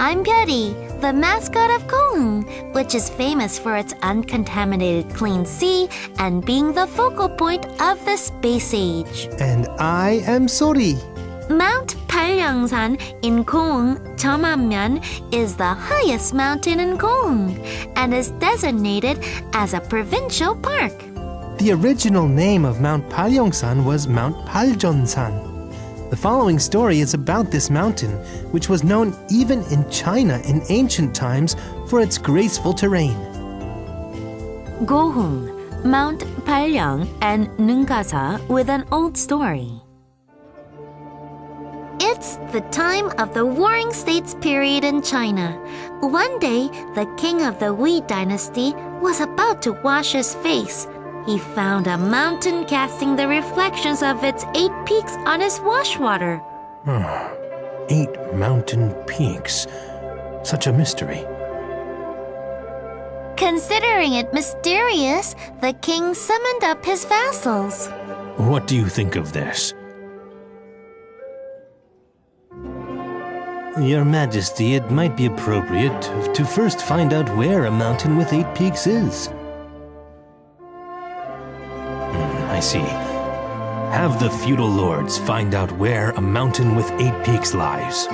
I'm Pyori, the mascot of Go흥, which is famous for its uncontaminated clean sea and being the focal point of the space age. And I am Sori. Mount 팔영산 in 고흥-전설이 is the highest mountain in Go흥 and is designated as a provincial park. The original name of Mount 팔영산 was Mount 팔전산. The following story is about this mountain, which was known even in China in ancient times for its graceful terrain. 고흥, Mount 팔영, and 능가사 with an old story. It's the time of the Warring States period in China. One day, the king of the Wei dynasty was about to wash his face. He found a mountain casting the reflections of its 8 peaks on his washwater. 8 mountain peaks. Such a mystery. Considering it mysterious, the king summoned up his vassals. What do you think of this? Your Majesty, it might be appropriate to first find out where a mountain with 8 peaks is. I see. Have the feudal lords find out where a mountain with 8 peaks lies.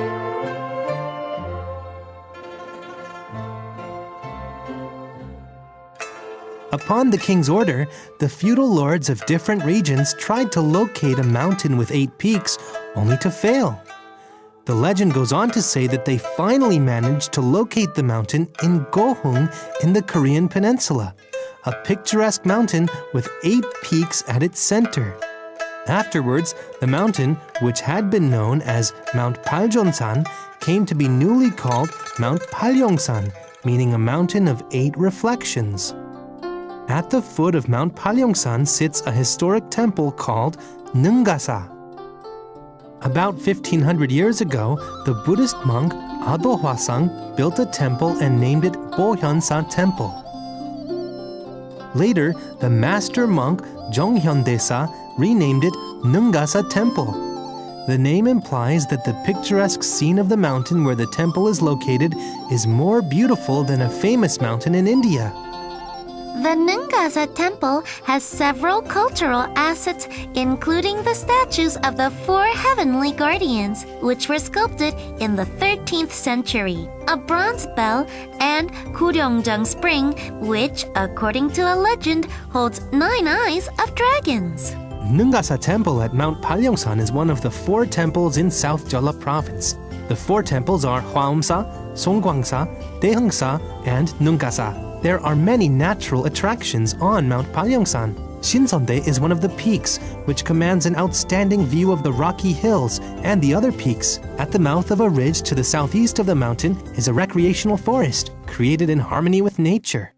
Upon the king's order, the feudal lords of different regions tried to locate a mountain with 8 peaks, only to fail. The legend goes on to say that they finally managed to locate the mountain in Gohung in the Korean peninsula, a picturesque mountain with 8 peaks at its center. Afterwards, the mountain, which had been known as Mount 팔전산, came to be newly called Mount 팔영산, meaning a mountain of 8 reflections. At the foot of Mount 팔영산 sits a historic temple called 능가사. About 1500 years ago, the Buddhist monk Ado Hwasang built a temple and named it Bohyonsa Temple. Later, the master monk Jonghyondesa renamed it Nungasa Temple. The name implies that the picturesque scene of the mountain where the temple is located is more beautiful than a famous mountain in India. The Nungasa temple has several cultural assets, including the statues of the 4 heavenly guardians, which were sculpted in the 13th century, a bronze bell, and Guryeongjang Spring, which, according to a legend, holds 9 eyes of dragons. Nungasa Temple at Mount Palyeongsan is one of the 4 temples in South Jeolla Province. The 4 temples are Hwaumsa, Songgwangsa, Daehungsa, and Nungasa. There are many natural attractions on Mount Palyeongsan. Shinseondae is one of the peaks, which commands an outstanding view of the rocky hills and the other peaks. At the mouth of a ridge to the southeast of the mountain is a recreational forest, created in harmony with nature.